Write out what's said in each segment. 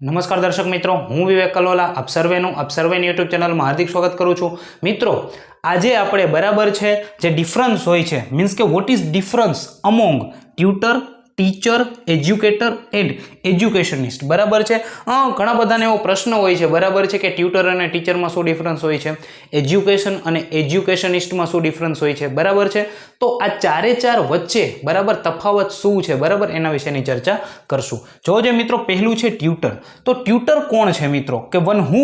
નમસ્કાર દર્શક મિત્રો, હું વિવેક કલોલા આપ સર્વેની યુટ્યુબ ચેનલમાં હાર્દિક સ્વાગત કરું છું. મિત્રો, આજે આપણે બરાબર છે જે ડિફરન્સ હોય છે, મીન્સ કે what is difference among tutor, teacher, educator and educationist. બરાબર છે. ઘણા બધાને એવો પ્રશ્ન હોય છે, બરાબર છે, કે ટ્યુટર અને ટીચરમાં શું ડિફરન્સ હોય છે, એજ્યુકેશન અને એજ્યુકેશનિસ્ટમાં શું ડિફરન્સ હોય છે. બરાબર છે. તો આ ચારે ચાર વચ્ચે બરાબર તફાવત શું છે, બરાબર એના વિશેની ચર્ચા કરશું. જોજે મિત્રો, પહેલું છે ટ્યુટર. તો ટ્યુટર કોણ છે મિત્રો? કે one who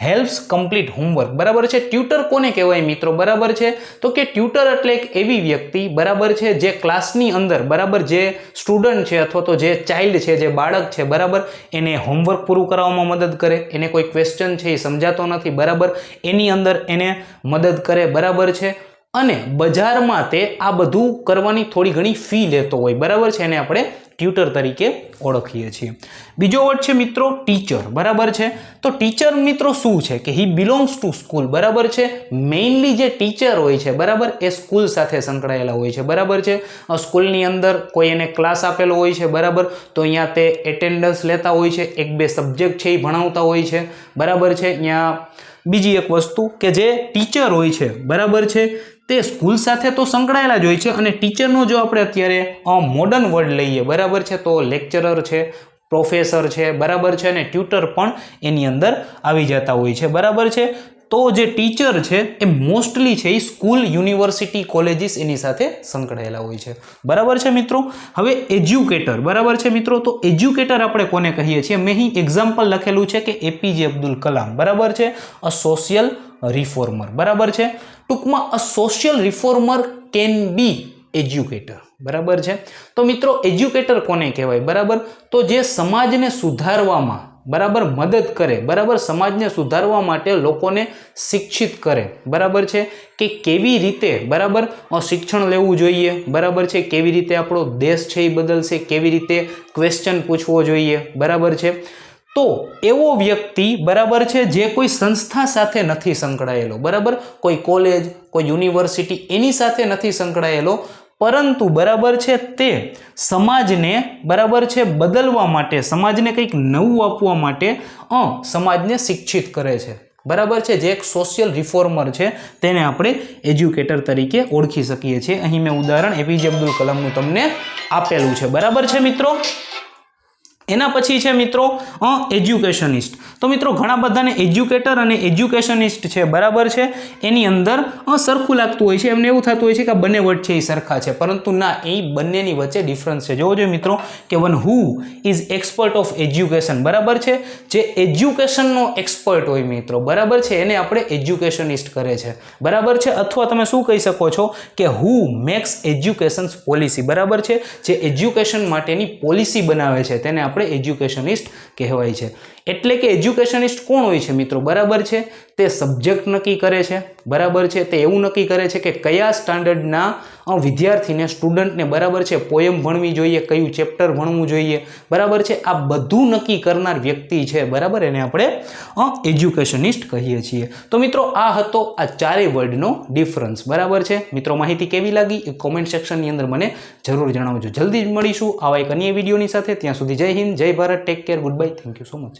helps complete homework. બરાબર છે. ટ્યુટર કોને કહેવાય મિત્રો? બરાબર છે. તો કે ટ્યુટર એટલે એક એવી વ્યક્તિ, બરાબર છે, જે ક્લાસની અંદર બરાબર જે સ્ટુડન્ટ છે અથવા તો જે ચાઇલ્ડ છે, જે બાળક છે, બરાબર એને હોમવર્ક પૂરું કરવામાં મદદ કરે, એને કોઈ ક્વેશ્ચન છે એ સમજાતો નથી, બરાબર એની અંદર એને મદદ કરે, બરાબર છે. અને બજારમાં તે આ બધું કરવાની થોડી ઘણી ફી લેતો હોય, બરાબર છે, એને આપણે ટ્યુટર તરીકે ઓળખીએ છીએ. બીજો વર્ડ છે મિત્રો ટીચર. બરાબર છે. તો ટીચર મિત્રો શું છે? કે હી બિલોંગ્સ ટુ સ્કૂલ. બરાબર છે. મેઇનલી જે ટીચર હોય છે, બરાબર એ સ્કૂલ સાથે સંકળાયેલા હોય છે. બરાબર છે. સ્કૂલની અંદર કોઈ એને ક્લાસ આપેલો હોય છે, બરાબર, તો અહીંયા તે એટેન્ડન્સ લેતા હોય છે, એક બે સબ્જેક્ટ છે એ ભણાવતા હોય છે. બરાબર છે. અહીંયા બીજી એક વસ્તુ કે જે ટીચર હોય છે, બરાબર છે, તે સ્કૂલ સાથે તો સંકળાયેલા જ હોય છે. અને ટીચરનો જો આપણે અત્યારે મોડર્ન વર્ડ લઈએ, બરાબર છે, તો લેક્ચરર છે, પ્રોફેસર છે, બરાબર છે, અને ટ્યુટર પણ એની અંદર આવી જતા હોય છે. બરાબર છે. તો જે ટીચર છે એ મોસ્ટલી છે એ સ્કૂલ, યુનિવર્સિટી, કોલેજીસ એની સાથે સંકળાયેલા હોય છે. બરાબર છે મિત્રો. હવે એજ્યુકેટર. બરાબર છે મિત્રો. તો એજ્યુકેટર આપણે કોને કહીએ છીએ? મેં અહીં એક્ઝામ્પલ લખેલું છે કે એપીજે અબ્દુલ કલામ. બરાબર છે. અ સોશિયલ રિફોર્મર. બરાબર છે. ટૂંકમાં અ સોશિયલ રિફોર્મર કેન બી એજ્યુકેટર. બરાબર છે. તો મિત્રો, એજ્યુકેટર કોને કહેવાય? બરાબર, તો જે સમાજને સુધારવામાં બરાબર મદદ કરે, બરાબર સમાજને સુધારવા માટે લોકોને શિક્ષિત કરે, બરાબર છે, કે કેવી રીતે બરાબર શિક્ષણ લેવું જોઈએ, બરાબર છે, કેવી રીતે આપણો દેશ છે એ બદલશે, કેવી રીતે ક્વેશ્ચન પૂછવો જોઈએ, બરાબર છે. તો એવો વ્યક્તિ, બરાબર છે, જે કોઈ સંસ્થા સાથે નથી સંકળાયેલો, બરાબર, કોઈ કોલેજ, કોઈ યુનિવર્સિટી એની સાથે નથી સંકળાયેલો, પરંતુ બરાબર છે તે સમાજને બરાબર છે બદલવા માટે, સમાજને કંઈક નવું આપવા માટે સમાજને શિક્ષિત કરે છે. બરાબર છે. જે એક સોશિયલ રિફોર્મર છે તેને આપણે એજ્યુકેટર તરીકે ઓળખી શકીએ છીએ. અહીં મેં ઉદાહરણ એપીજે અબ્દુલ કલામનું તમને આપેલું છે. બરાબર છે મિત્રો. એના પછી છે મિત્રો એજ્યુકેશનિસ્ટ. તો મિત્રો, ઘણા બધાને એજ્યુકેટર અને એજ્યુકેશનિસ્ટ છે, બરાબર છે, એની અંદર સરખું લાગતું હોય છે. એમને એવું થતું હોય છે કે આ બંને વર્ડ છે એ સરખા છે, પરંતુ ના, એ બંનેની વચ્ચે ડિફરન્સ છે. જોવો જોઈએ મિત્રો કે one who is expert of education. બરાબર છે. જે એજ્યુકેશનનો એક્સપર્ટ હોય મિત્રો, બરાબર છે, એને આપણે એજ્યુકેશનિસ્ટ કરે છે. બરાબર છે. અથવા તમે શું કહી શકો છો કે હુ મેક્સ એજ્યુકેશન પોલિસી. બરાબર છે. જે એજ્યુકેશન માટેની પોલિસી બનાવે છે તેને આપણે એજ્યુકેશનિસ્ટ કહેવાય છે. એટલે કે એજ્યુકેશનિસ્ટ કોણ હોય છે મિત્રો? બરાબર છે, તે સબ્જેક્ટ નક્કી કરે છે, બરાબર છે, તે એવું નક્કી કરે છે કે કયા સ્ટાન્ડર્ડના વિદ્યાર્થીને, સ્ટુડન્ટને, બરાબર છે, પોયમ ભણવી જોઈએ, કયું ચેપ્ટર ભણવું જોઈએ, બરાબર છે, આ બધું નક્કી કરનાર વ્યક્તિ છે, બરાબર, એને આપણે એજ્યુકેશનિસ્ટ કહીએ છીએ. તો મિત્રો, આ હતો આ ચારેય વર્ડનો ડિફરન્સ. બરાબર છે મિત્રો. માહિતી કેવી લાગી એ કોમેન્ટ સેક્શનની અંદર મને જરૂર જણાવજો. જલ્દી જ મળીશું આવા એક અન્ય વિડીયોની સાથે. ત્યાં સુધી જય હિન્દ, જય Bharat, take care, good bye, thank you so much.